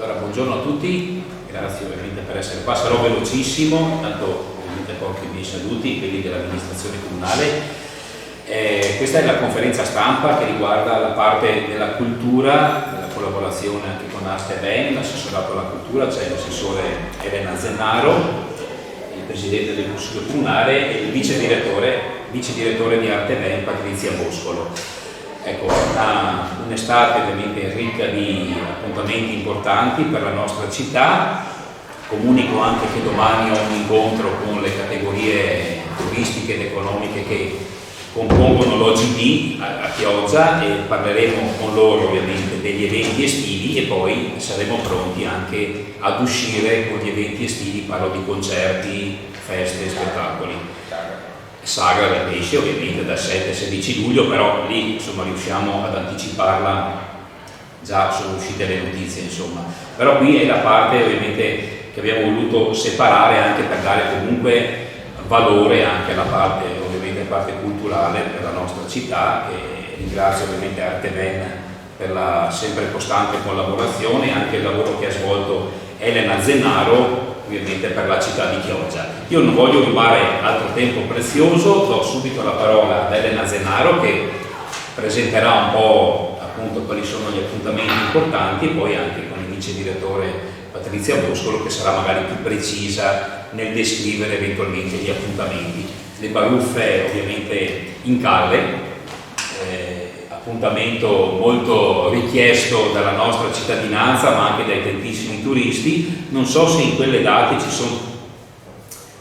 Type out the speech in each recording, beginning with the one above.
Allora, buongiorno a tutti, grazie ovviamente per essere qua, sarò velocissimo, tanto ovviamente porto i miei saluti, quelli dell'amministrazione comunale. Questa è la conferenza stampa che riguarda la parte della cultura, della collaborazione anche con Arte Ben, l'assessorato alla cultura, c'è l'assessore Elena Zennaro, il presidente del Consiglio Comunale e il vice direttore di Arte Ben, Patrizia Boscolo. Ecco, un'estate ovviamente ricca di appuntamenti importanti per la nostra città. Comunico anche che domani ho un incontro con le categorie turistiche ed economiche che compongono l'OGD a Chioggia e parleremo con loro ovviamente degli eventi estivi e poi saremo pronti anche ad uscire con gli eventi estivi, parlo di concerti, feste, spettacoli. Sagra del pesce ovviamente dal 7-16 luglio, però lì insomma riusciamo ad anticiparla, già sono uscite le notizie insomma. Però qui è la parte ovviamente che abbiamo voluto separare anche per dare comunque valore anche alla parte ovviamente parte culturale per la nostra città e ringrazio ovviamente Arte Ben per la sempre costante collaborazione e anche il lavoro che ha svolto Elena Zennaro ovviamente per la città di Chioggia. Io non voglio rubare altro tempo prezioso, do subito la parola ad Elena Zennaro che presenterà un po' appunto quali sono gli appuntamenti importanti e poi anche con il vice direttore Patrizia Boscolo che sarà magari più precisa nel descrivere eventualmente gli appuntamenti. Le baruffe ovviamente in calle, appuntamento molto richiesto dalla nostra cittadinanza ma anche dai tantissimi turisti. Non so se in quelle date ci sono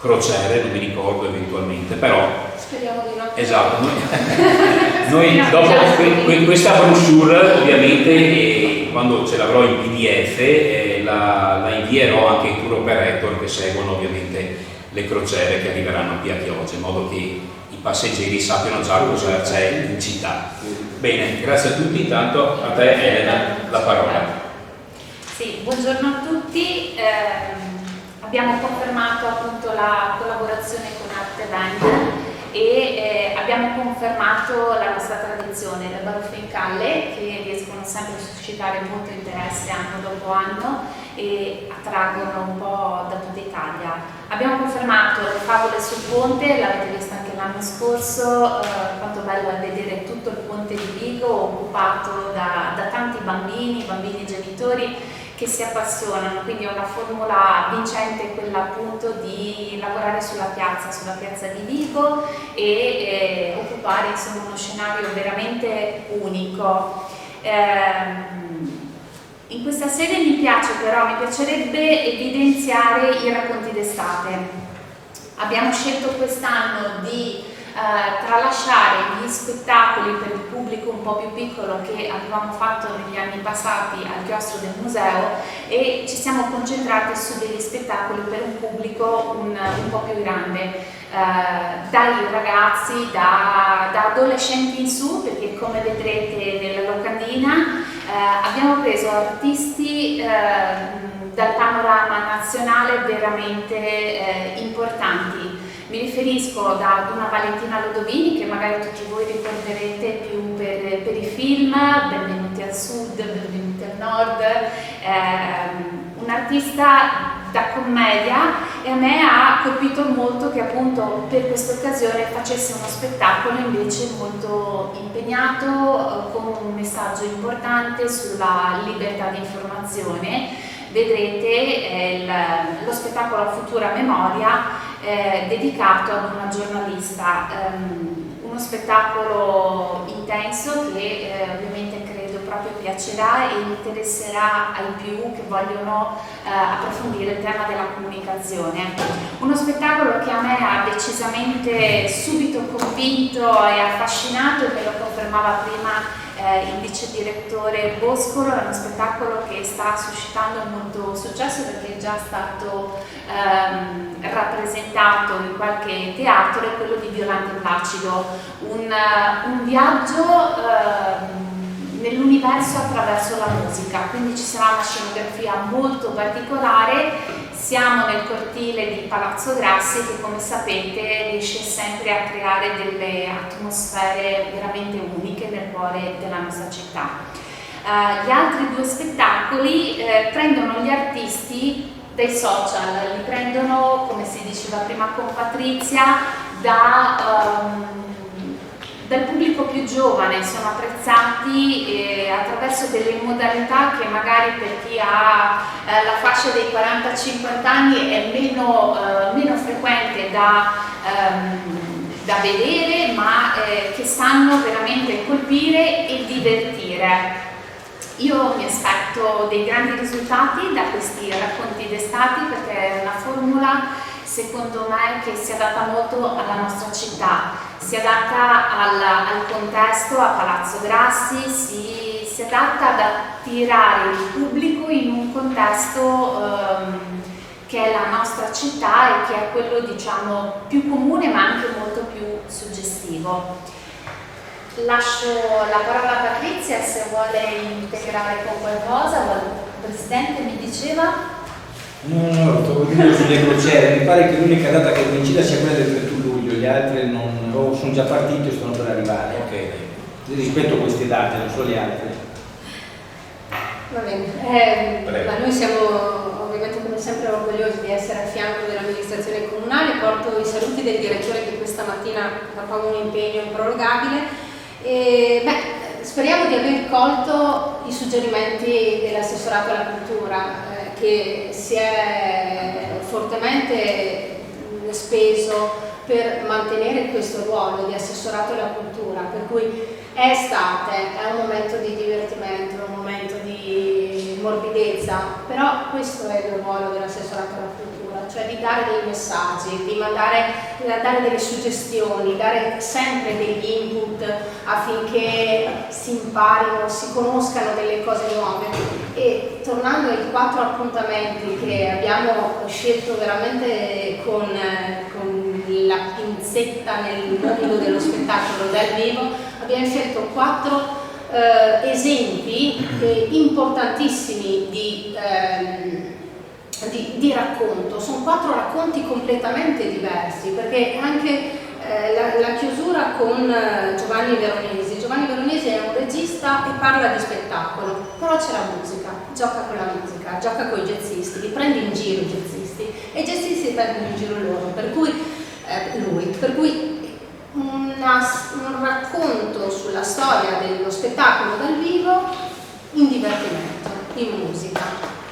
crociere, non mi ricordo eventualmente, però speriamo di no. Esatto, noi dopo questa brochure ovviamente quando ce l'avrò in PDF la invierò anche ai tour operator che seguono ovviamente le crociere che arriveranno qui a Chioggia in modo che i passeggeri sappiano già cosa c'è in città. Bene, grazie a tutti, intanto a te Elena la parola. Sì, buongiorno a tutti, abbiamo confermato appunto la collaborazione con Arte Ben e abbiamo confermato la nostra tradizione, le baruffe in calle che riescono sempre a suscitare molto interesse anno dopo anno e attraggono un po' da tutta Italia. Abbiamo confermato le favole sul ponte, l'avete visto anche l'anno scorso, quanto bello è vedere tutto il ponte di Vigo occupato da tanti bambini e genitori che si appassionano, quindi è una formula vincente quella appunto di lavorare sulla piazza di Vigo e occupare insomma uno scenario veramente unico. In questa sede mi piacerebbe evidenziare i racconti d'estate. Abbiamo scelto quest'anno di tralasciare gli spettacoli per il pubblico un po' più piccolo che avevamo fatto negli anni passati al chiostro del museo e ci siamo concentrati su degli spettacoli per un pubblico un po' più grande, dai ragazzi, da adolescenti in su, perché come vedrete nella locandina abbiamo preso artisti dal panorama nazionale veramente importanti. Mi riferisco ad una Valentina Lodovini che magari tutti voi ricorderete più per i film, Benvenuti al Sud, Benvenuti al Nord, un'artista da commedia e a me ha colpito molto che appunto per questa occasione facesse uno spettacolo invece molto impegnato con un messaggio importante sulla libertà di informazione. Vedrete lo spettacolo A Futura Memoria dedicato ad una giornalista, uno spettacolo intenso che ovviamente credo proprio piacerà e interesserà ai più che vogliono approfondire il tema della comunicazione. Uno spettacolo che a me ha decisamente subito convinto e affascinato e me lo confermava prima il vice direttore Boscolo. È uno spettacolo che sta suscitando molto successo perché è già stato rappresentato in qualche teatro, è quello di Violante Placido, un viaggio nell'universo attraverso la musica, quindi ci sarà una scenografia molto particolare. Siamo nel cortile di Palazzo Grassi che, come sapete, riesce sempre a creare delle atmosfere veramente uniche nel cuore della nostra città. Gli altri due spettacoli prendono gli artisti dai social, li prendono, come si diceva prima con Patrizia, dal pubblico più giovane, sono apprezzati attraverso delle modalità che magari per chi ha la fascia dei 40-50 anni è meno frequente da vedere, ma che sanno veramente colpire e divertire. Io mi aspetto dei grandi risultati da questi racconti d'estate, perché è una formula, secondo me, che si adatta molto alla nostra città, si adatta al contesto, a Palazzo Grassi, si adatta ad attirare il pubblico in un contesto che è la nostra città e che è quello, diciamo, più comune ma anche molto più suggestivo. Lascio la parola a Patrizia se vuole integrare con qualcosa. Il Presidente mi diceva? No, stavo dicendo sulle crociere, mi pare che l'unica data che coincida sia quella del 31 luglio, gli altri non sono già partiti e stanno per arrivare. Ok. Rispetto a queste date, non so le altre. Va bene, ma noi siamo ovviamente come sempre orgogliosi di essere a fianco dell'amministrazione comunale. Porto i saluti del direttore che questa mattina ha un impegno improrogabile. Speriamo di aver colto i suggerimenti dell'assessorato alla cultura che si è fortemente speso per mantenere questo ruolo di assessorato alla cultura, per cui è estate, è un momento di divertimento, un momento di morbidezza, però questo è il ruolo dell'assessorato alla cultura, cioè di dare dei messaggi, di dare delle suggestioni, dare sempre degli input affinché si imparino, si conoscano delle cose nuove. E tornando ai 4 appuntamenti che abbiamo scelto veramente con la pinzetta nel mondo dello spettacolo dal vivo, abbiamo scelto 4 esempi importantissimi di racconto. Sono 4 racconti completamente diversi, perché anche la chiusura con Giovanni Veronesi. Giovanni Veronesi è un regista e parla di spettacolo, però c'è la musica, gioca con la musica, gioca con i jazzisti, li prende in giro i jazzisti e i jazzisti prendono in giro loro, per cui un racconto sulla storia dello spettacolo dal vivo in divertimento, in musica.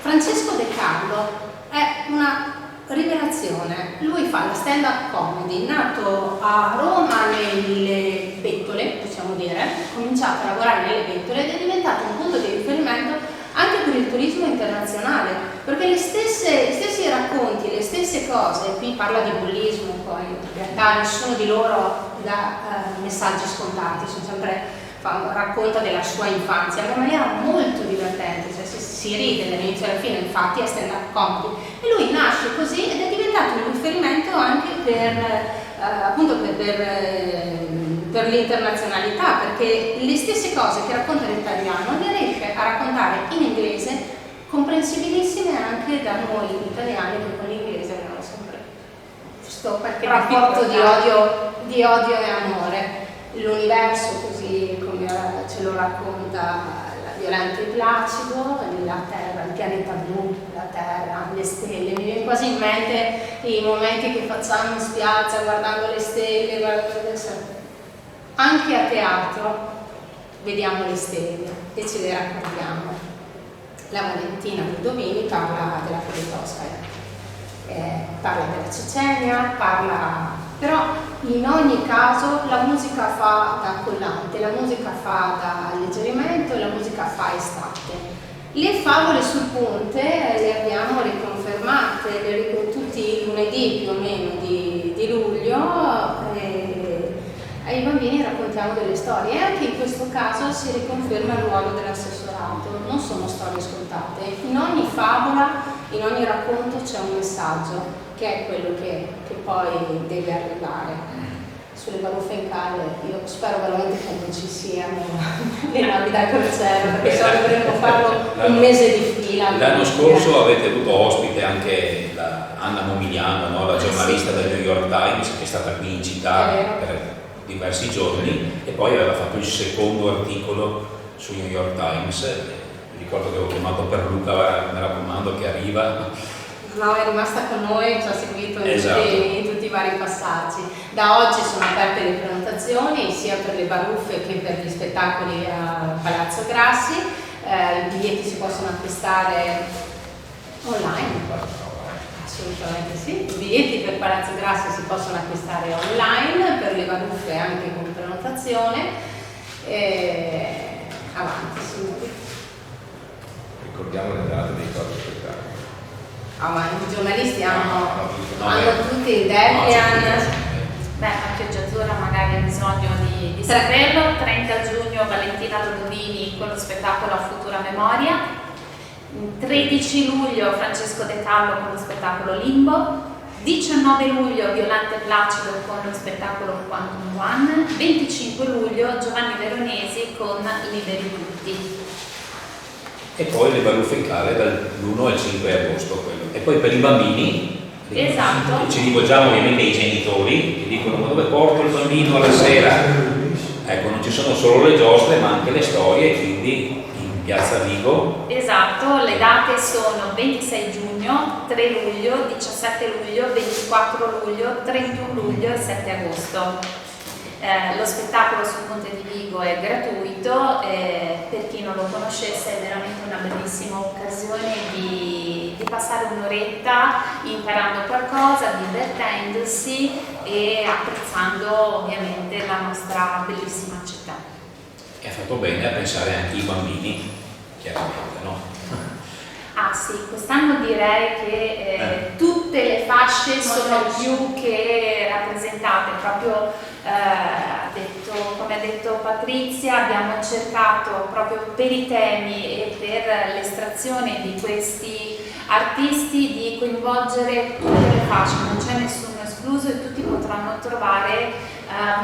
Francesco De Carlo è una rivelazione, lui fa la stand-up comedy, nato a Roma nelle Bettole, possiamo dire, ha cominciato a lavorare nelle Bettole ed è diventato un punto di riferimento anche per il turismo internazionale, perché gli stessi racconti, le stesse cose, qui parla di bullismo, poi in realtà nessuno di loro dà messaggi scontati, racconta della sua infanzia in una maniera molto divertente, cioè si ride dall'inizio alla fine, infatti è stand-up comedy, e lui nasce così ed è diventato un riferimento anche per l'internazionalità, perché le stesse cose che racconta in italiano le riesce a raccontare in inglese, comprensibilissime anche da noi italiani che con l'inglese abbiamo sempre questo rapporto di odio e amore. L'universo, così come ce lo racconta la Violante e Placido, la Terra, il pianeta blu, la Terra, le stelle. Mi viene quasi in mente i momenti che facciamo in spiaggia guardando le stelle, anche a teatro vediamo le stelle e ce le raccontiamo. La Valentina Ludovini parla della Politkovskaya, parla della Cecenia, però in ogni caso la musica fa da collante, la musica fa da alleggerimento e la musica fa estate. Le favole sul ponte le abbiamo riconfermate tutti i lunedì più o meno di luglio. Ai bambini raccontiamo delle storie e anche in questo caso si riconferma il ruolo dell'assessorato, non sono storie scontate, in ogni favola, in ogni racconto c'è un messaggio che è quello che poi deve arrivare. Sulle baruffe in cale io spero veramente che non ci siano le navi da crociera, perché se no dovremmo farlo un mese di fila. L'anno scorso avete avuto ospite anche Anna Momigliano, no? La giornalista del New York Times, che è stata qui in città per diversi giorni e poi aveva fatto il secondo articolo su New York Times, ricordo che avevo chiamato per Luca, mi raccomando che arriva. No, è rimasta con noi, ci ha seguito Esatto. in tutti i vari passaggi. Da oggi sono aperte le prenotazioni sia per le baruffe che per gli spettacoli a Palazzo Grassi. I biglietti si possono acquistare online. Assolutamente sì. I biglietti per Palazzo Grassi si possono acquistare online, per le baruffe anche con prenotazione. Avanti, signori. Ricordiamo le date dei 4 spettacoli. Ma i giornalisti hanno beh. tutti il deadline. Beh, anche Giazzura magari ha bisogno di saperlo. 30 giugno Valentina Dodovini con lo spettacolo A Futura Memoria. 13 luglio Francesco De Carlo con lo spettacolo Limbo. 19 luglio Violante Placido con lo spettacolo Quantum One. 25 luglio Giovanni Veronesi con Liberi Tutti. E poi le baruffe in cale dall'1 al 5 agosto. Quello. E poi per i bambini, Esatto. ci rivolgiamo ovviamente ai genitori che dicono: ma dove porto il bambino alla sera? Ecco, non ci sono solo le giostre ma anche le storie, quindi in Piazza Vigo. Esatto, le date sono 26 giugno, 3 luglio, 17 luglio, 24 luglio, 31 luglio e 7 agosto. Lo spettacolo sul Ponte di Vigo è gratuito, per chi non lo conoscesse è veramente una bellissima occasione di passare un'oretta imparando qualcosa, divertendosi e apprezzando ovviamente la nostra bellissima città. E ha fatto bene a pensare anche ai bambini, chiaramente, no? Ah sì, quest'anno direi che tutte le fasce sono più che rappresentate, proprio come ha detto Patrizia, abbiamo cercato proprio per i temi e per l'estrazione di questi artisti di coinvolgere tutte le fasce, non c'è nessuno escluso e tutti potranno trovare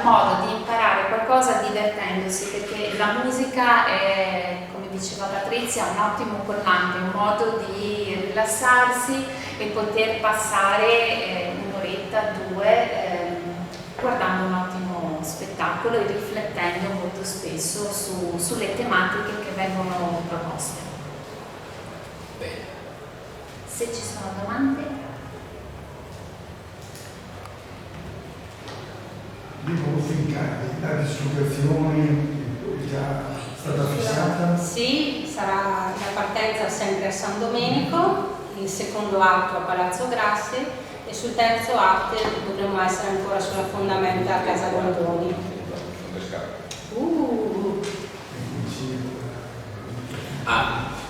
modo di imparare qualcosa divertendosi, perché la musica è, come diceva Patrizia, un ottimo collante, un modo di rilassarsi e poter passare un'oretta, due, guardando un ottimo spettacolo e riflettendo molto spesso sulle tematiche che vengono proposte. Bene. Se ci sono domande? Devo fincare, la dislocazione è già stata fissata? Sì, sarà la partenza sempre a San Domenico, il secondo atto a Palazzo Grassi e sul terzo atto dovremmo essere ancora sulla fondamenta a Casa Gondoni.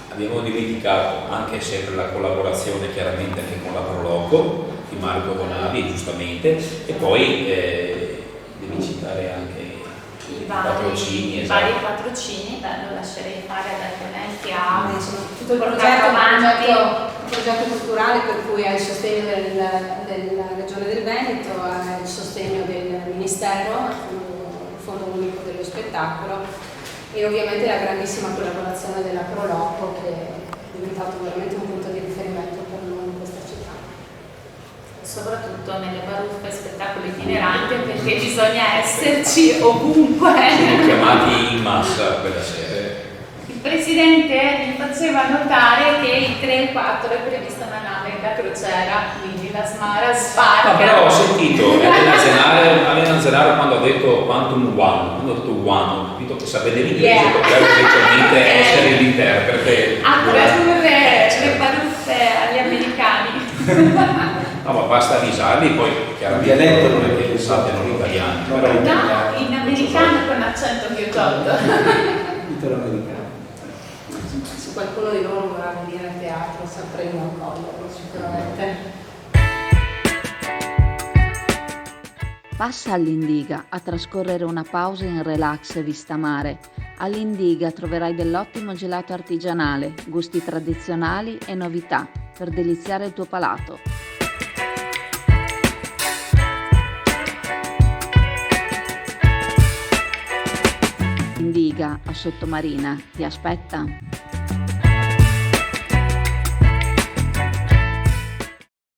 Abbiamo dimenticato anche sempre la collaborazione chiaramente anche con la Proloco di Marco Donavi, giustamente, e poi devi citare anche i patrocini. I vari patrocini, lo lascerei fare ad altrimenti a tutto il progetto culturale, per cui ha il sostegno della Regione del Veneto, ha il sostegno del Ministero, il Fondo Unico dello Spettacolo e ovviamente la grandissima collaborazione della Proloco, che è diventato veramente un punto di riferimento per noi in questa città. Soprattutto nelle baruffe spettacolo itinerante, perché bisogna esserci ovunque. Siamo chiamati in massa quella sera. Il Presidente mi faceva notare che il 3 e il 4 è prevista una nave da crociera, quindi la Smara sbarca. No, però ho sentito Elena Zenaro quando ha detto Quantum One, quando ha detto One, ho capito che sapete l'inglese, potrebbe eventualmente essere l'interprete. A tradurre le baruffe agli americani. No, ma basta avvisarli, poi chiaramente Il dialetto non è che sappiano l'italiano. No, però- No, in americano con accento ghiotto. Italo-americano. Se qualcuno di loro vorrà venire a teatro sapremo accoglierlo sicuramente. Passa all'Indiga a trascorrere una pausa in relax e vista mare. All'Indiga troverai dell'ottimo gelato artigianale, gusti tradizionali e novità per deliziare il tuo palato. Indiga a Sottomarina ti aspetta.